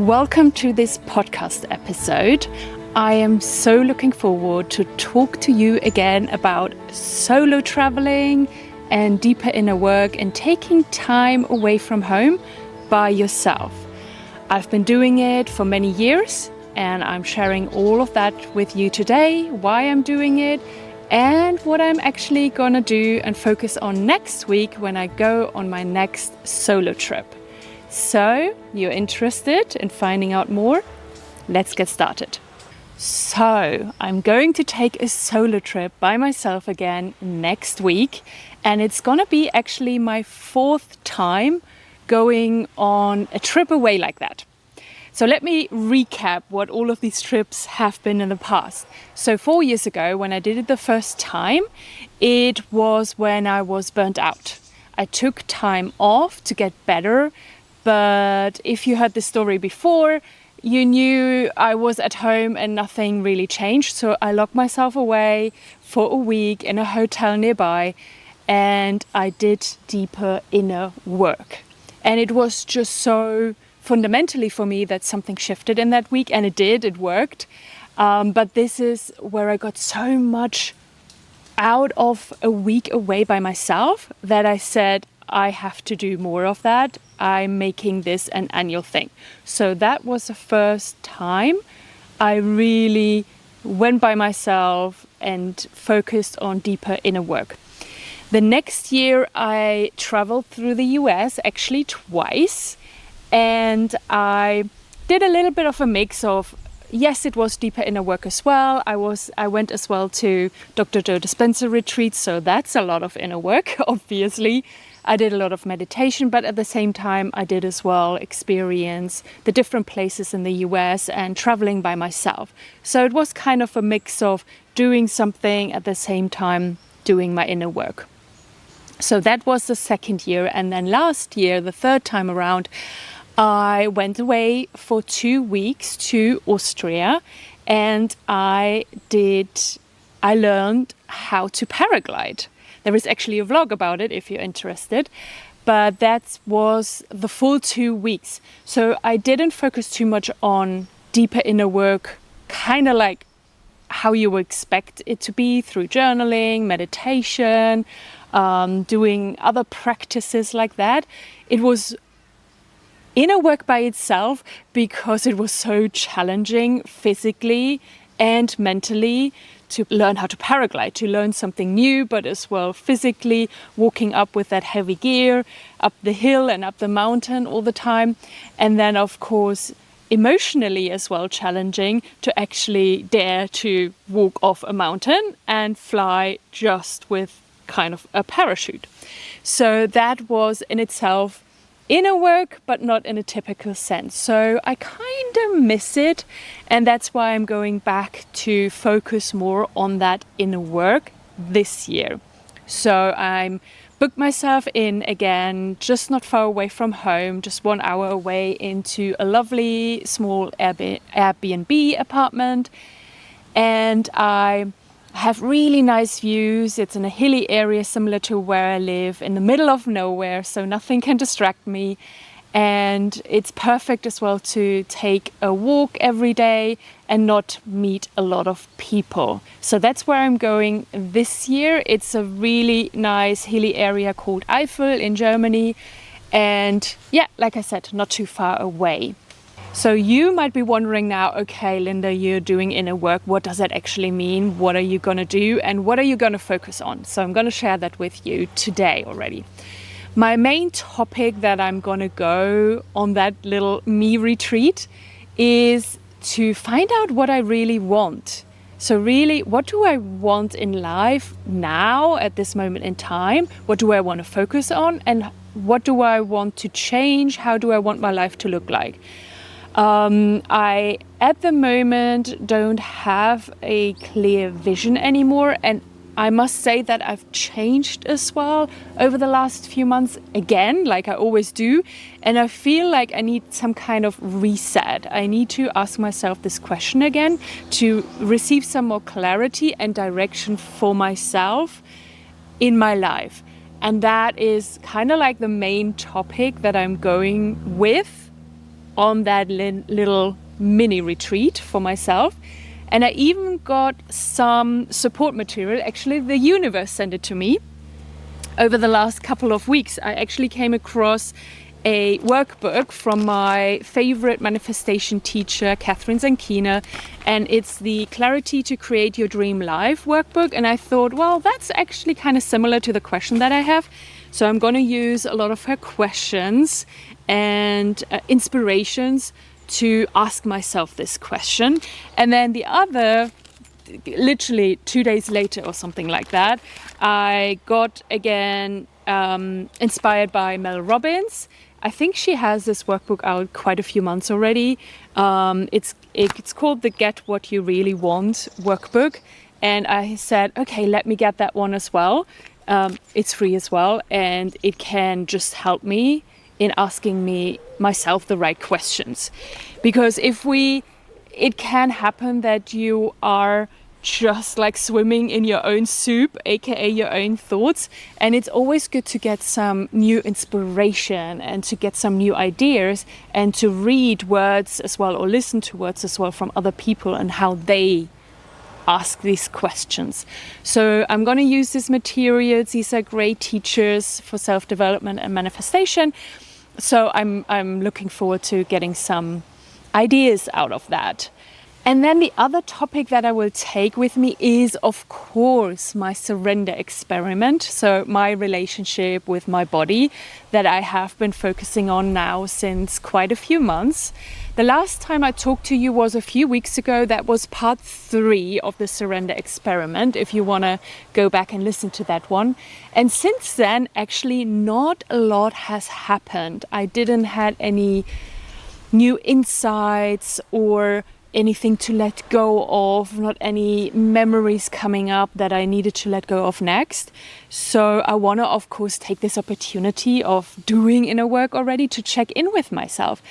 Welcome to this podcast episode. I am so looking forward to talk to you again about solo traveling and deeper inner work and taking time away from home by yourself. I've been doing it for many years and I'm sharing all of that with you today, why I'm doing it and what I'm actually gonna do and focus on next week when I go on my next solo trip. So, you're interested in finding out more? Let's get started. So, I'm going to take a solo trip by myself again next week, and it's gonna be actually my 4th time going on a trip away like that. So let me recap what all of these trips have been in the past. So 4 years ago, when I did it the first time, it was when I was burnt out. I took time off to get better. But if you heard the story before, you knew I was at home and nothing really changed. So I locked myself away for a week in a hotel nearby and I did deeper inner work. And it was just so fundamentally for me that something shifted in that week, and it did, it worked. But this is where I got so much out of a week away by myself that I said, I have to do more of that. I'm making this an annual thing. So that was the first time I really went by myself and focused on deeper inner work. The next year I traveled through the US actually twice, and I did a little bit of a mix of, yes, it was deeper inner work as well. I went as well to 𝗘𝗘𝗢𝗧𝗘𝗥𝗦 dispenser retreats, so that's a lot of inner work, obviously. I did a lot of meditation, but at the same time, I did as well experience the different places in the US and traveling by myself. So it was kind of a mix of doing something at the same time doing my inner work. So that was the second year. And then last year, the third time around, I went away for 2 weeks to Austria and I learned how to paraglide. There is actually a vlog about it if you're interested, but that was the full 2 weeks. So I didn't focus too much on deeper inner work, kind of like how you would expect it to be through journaling, meditation, doing other practices like that. It was inner work by itself because it was so challenging physically and mentally to learn how to paraglide, to learn something new, but as well physically walking up with that heavy gear, up the hill and up the mountain all the time. And then of course, emotionally as well challenging to actually dare to walk off a mountain and fly just with kind of a parachute. So that was in itself inner work, but not in a typical sense. So I kind of miss it, and that's why I'm going back to focus more on that inner work this year. So I'm booked myself in again, just not far away from home, just 1 hour away, into a lovely small Airbnb apartment, and I have really nice views. It's in a hilly area similar to where I live, in the middle of nowhere, so nothing can distract me. And it's perfect as well to take a walk every day and not meet a lot of people. So that's where I'm going this year. It's a really nice hilly area called Eifel in Germany. And yeah, like I said, not too far away. So you might be wondering now, okay, Linda, you're doing inner work. What does that actually mean? What are you going to do? And what are you going to focus on? So I'm going to share that with you today already. My main topic that I'm going to go on that little me retreat is to find out what I really want. So really, what do I want in life now at this moment in time? What do I want to focus on? And what do I want to change? How do I want my life to look like? I, at the moment, don't have a clear vision anymore, and I must say that I've changed as well over the last few months again, like I always do, and I feel like I need some kind of reset. I need to ask myself this question again to receive some more clarity and direction for myself in my life. And that is kind of like the main topic that I'm going with on that little mini retreat for myself. And I even got some support material. Actually, the universe sent it to me. Over the last couple of weeks, I actually came across a workbook from my favorite manifestation teacher, 𝗘𝗡𝗥𝗦, and it's the Clarity to Create Your Dream Life workbook. And I thought, well, that's actually kind of similar to the question that I have. So I'm going to use a lot of her questions and inspirations to ask myself this question. And then the other, literally 2 days later or something like that, I got again inspired by Mel Robbins. I think she has this workbook out quite a few months already. It's called the Get What You Really Want workbook. And I said, okay, let me get that one as well. It's free as well, and it can just help me in asking myself the right questions. Because it can happen that you are just like swimming in your own soup, aka your own thoughts, and it's always good to get some new inspiration and to get some new ideas and to read words as well, or listen to words as well from other people and how they ask these questions. So I'm going to use these materials. These are great teachers for self-development and manifestation. So I'm looking forward to getting some ideas out of that. And then the other topic that I will take with me is, of course, my surrender experiment. So my relationship with my body that I have been focusing on now since quite a few months. The last time I talked to you was a few weeks ago. That was part 3 of the surrender experiment, if you want to go back and listen to that one. And since then, actually, not a lot has happened. I didn't have any new insights or anything to let go of, not any memories coming up that I needed to let go of next. So I want to, of course, take this opportunity of doing inner work already to check in with myself.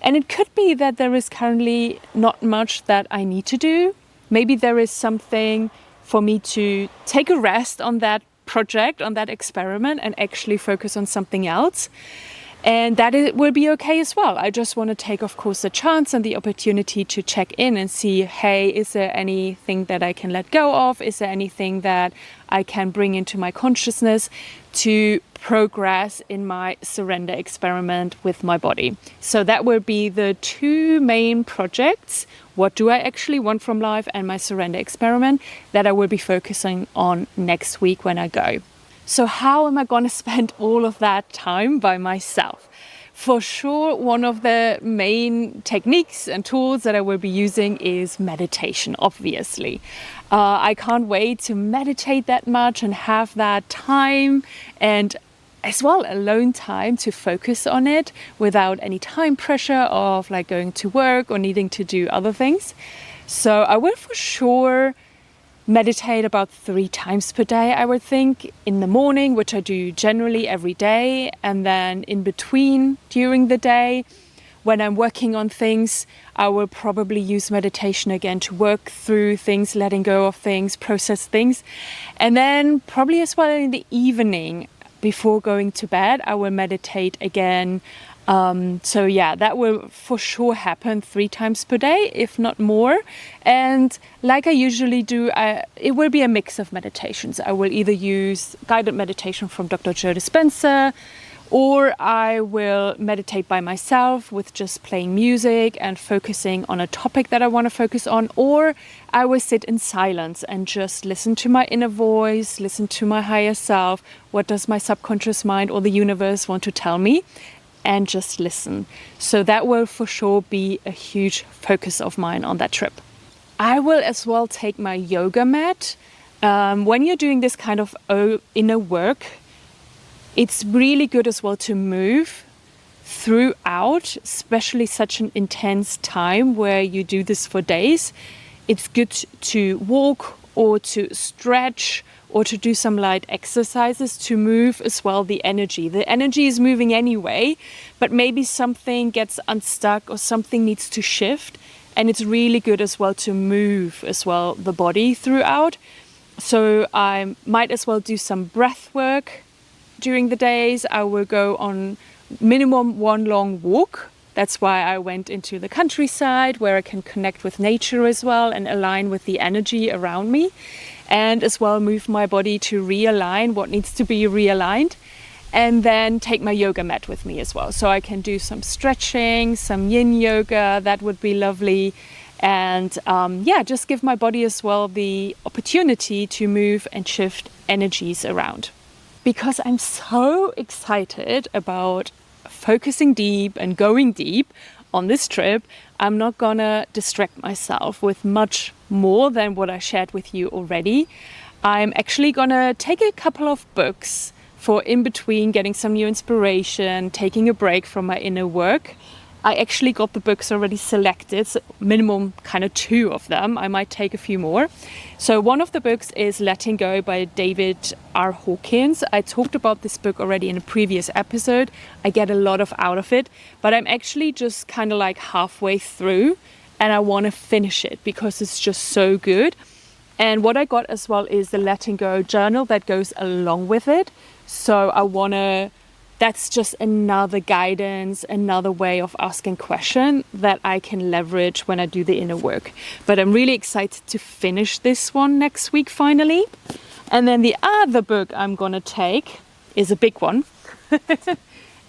And it could be that there is currently not much that I need to do. Maybe there is something for me to take a rest on that project, on that experiment, and actually focus on something else. And that will be okay as well. I just want to take, of course, the chance and the opportunity to check in and see, hey, is there anything that I can let go of? Is there anything that I can bring into my consciousness to progress in my surrender experiment with my body? So that will be the 2 main projects. What do I actually want from life, and my surrender experiment that I will be focusing on next week when I go. So how am I going to spend all of that time by myself? For sure, one of the main techniques and tools that I will be using is meditation, obviously. I can't wait to meditate that much and have that time, and as well alone time to focus on it without any time pressure of like going to work or needing to do other things. So I will for sure meditate about 3 times per day, I would think, in the morning, which I do generally every day, and then in between during the day. When I'm working on things, I will probably use meditation again to work through things, letting go of things, process things. And then probably as well in the evening, before going to bed, I will meditate again. So yeah, that will for sure happen 3 times per day, if not more. And like I usually do, it will be a mix of meditations. I will either use guided meditation from Dr. Joe Dispenza, or I will meditate by myself with just playing music and focusing on a topic that I want to focus on, or I will sit in silence and just listen to my inner voice, listen to my higher self. What does my subconscious mind or the universe want to tell me? And just listen. So that will for sure be a huge focus of mine on that trip. I will as well take my yoga mat. When you're doing this kind of inner work, it's really good as well to move throughout, especially such an intense time where you do this for days. It's good to walk or to stretch or to do some light exercises to move as well the energy. The energy is moving anyway, but maybe something gets unstuck or something needs to shift, and it's really good as well to move as well the body throughout. So I might as well do some breath work during the days. I will go on minimum 1 long walk That's why I went into the countryside where I can connect with nature as well and align with the energy around me, and as well move my body to realign what needs to be realigned, and then take my yoga mat with me as well. So I can do some stretching, some yin yoga, that would be lovely. And just give my body as well the opportunity to move and shift energies around. Because I'm so excited about focusing deep and going deep on this trip, I'm not gonna distract myself with much more than what I shared with you already. I'm actually gonna take a couple of books for in between, getting some new inspiration, taking a break from my inner work. I actually got the books already selected, so minimum kind of 2 of them. I might take a few more. So one of the books is Letting Go by David R. Hawkins. I talked about this book already in a previous episode. I get a lot out of it, but I'm actually just kind of like halfway through and I want to finish it because it's just so good. And what I got as well is the Letting Go journal that goes along with it. So that's just another guidance, another way of asking questions that I can leverage when I do the inner work. But I'm really excited to finish this one next week finally. And then the other book I'm going to take is a big one.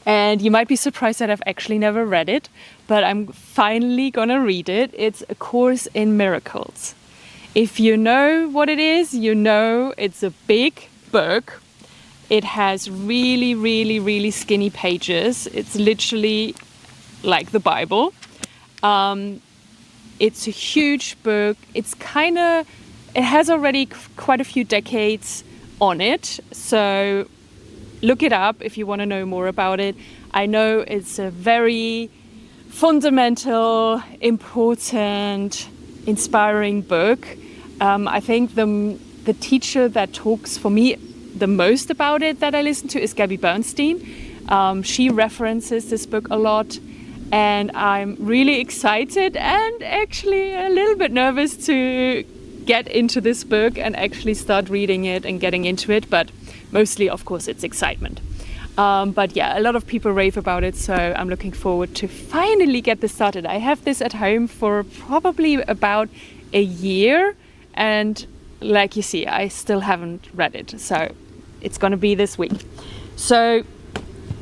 And you might be surprised that I've actually never read it, but I'm finally going to read it. It's A Course in Miracles. If you know what it is, you know it's a big book. It has really, really, really skinny pages. It's literally like the Bible. It's a huge book. It has already quite a few decades on it. So look it up if you want to know more about it. I know it's a very fundamental, important, inspiring book. I think the teacher that talks for me the most about it that I listen to is Gabby Bernstein. She references this book a lot, and I'm really excited and actually a little bit nervous to get into this book and actually start reading it and getting into it, but mostly, of course, it's excitement. But yeah, a lot of people rave about it, so I'm looking forward to finally get this started. I have this at home for probably about a year, and like you see, I still haven't read it, so it's going to be this week. So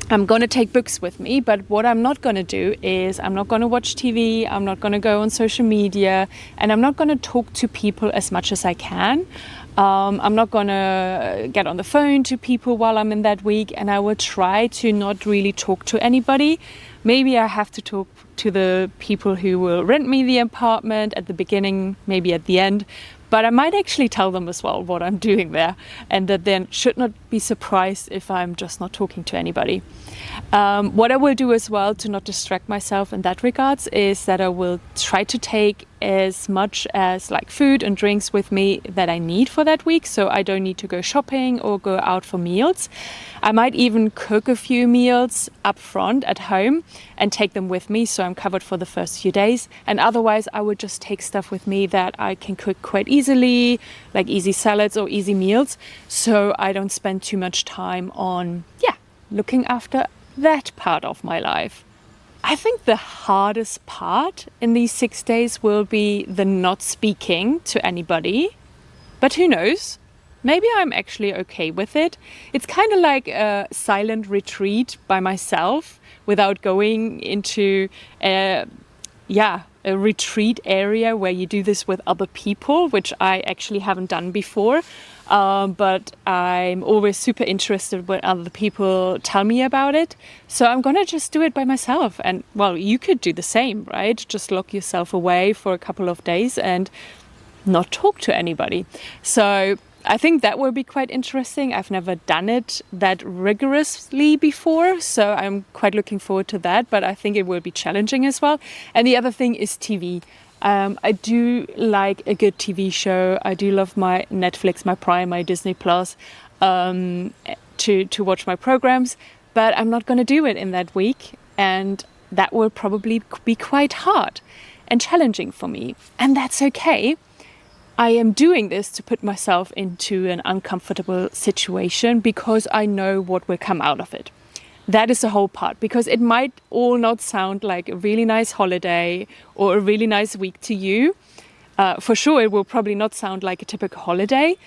I'm going to take books with me, but what I'm not going to do is I'm not going to watch TV, I'm not going to go on social media, and I'm not going to talk to people as much as I can. I'm not going to get on the phone to people while I'm in that week, and I will try to not really talk to anybody. Maybe I have to talk to the people who will rent me the apartment at the beginning, maybe at the end. But I might actually tell them as well what I'm doing there, and that they should not be surprised if I'm just not talking to anybody. What I will do as well to not distract myself in that regards is that I will try to take as much as like food and drinks with me that I need for that week, so I don't need to go shopping or go out for meals. I might even cook a few meals up front at home and take them with me, so I'm covered for the first few days. And otherwise I would just take stuff with me that I can cook quite easily, like easy salads or easy meals, so I don't spend too much time on looking after that part of my life. I think the hardest part in these 6 days will be the not speaking to anybody, but who knows? Maybe I'm actually okay with it. It's kind of like a silent retreat by myself without going into a retreat area where you do this with other people, which I actually haven't done before. But I'm always super interested when other people tell me about it. So I'm going to just do it by myself. And well, you could do the same, right? Just lock yourself away for a couple of days and not talk to anybody. So I think that will be quite interesting. I've never done it that rigorously before, so I'm quite looking forward to that, but I think it will be challenging as well. And the other thing is TV. I do like a good TV show. I do love my Netflix, my Prime, my Disney Plus to watch my programs, but I'm not going to do it in that week, and that will probably be quite hard and challenging for me, and that's okay. I am doing this to put myself into an uncomfortable situation because I know what will come out of it. That is the whole part, because it might all not sound like a really nice holiday or a really nice week to you. For sure, it will probably not sound like a typical holiday,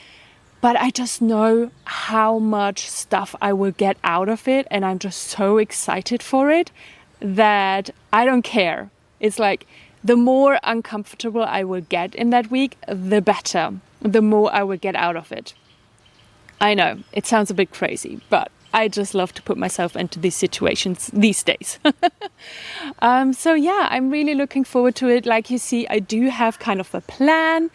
but I just know how much stuff I will get out of it, and I'm just so excited for it that I don't care. It's like the more uncomfortable I will get in that week, the better, the more I will get out of it. I know, it sounds a bit crazy, but I just love to put myself into these situations these days. So yeah, I'm really looking forward to it. Like you see, I do have kind of a plan,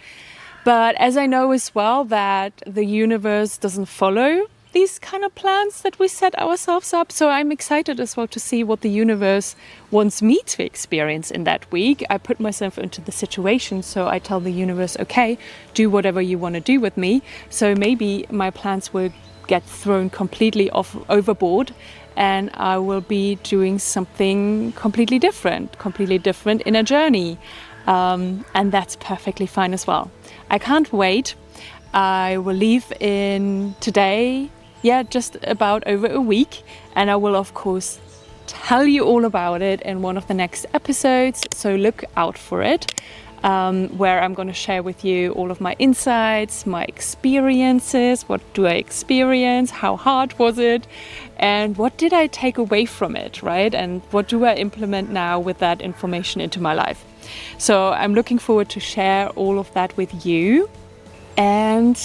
but as I know as well that the universe doesn't follow these kind of plans that we set ourselves up. So I'm excited as well to see what the universe wants me to experience in that week. I put myself into the situation, so I tell the universe, okay, do whatever you want to do with me. So maybe my plans will get thrown completely overboard, and I will be doing something completely different in a journey. And that's perfectly fine as well. I can't wait. I will leave in today, just about over a week, and I will of course tell you all about it in one of the next episodes, so look out for it, where I'm going to share with you all of my insights, my experiences, what do I experience, how hard was it, and what did I take away from it, right? And what do I implement now with that information into my life? So I'm looking forward to share all of that with you. And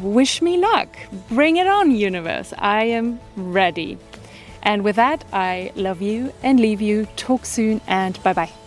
wish me luck. Bring it on, universe. I am ready. And with that, I love you and leave you. Talk soon, and bye-bye.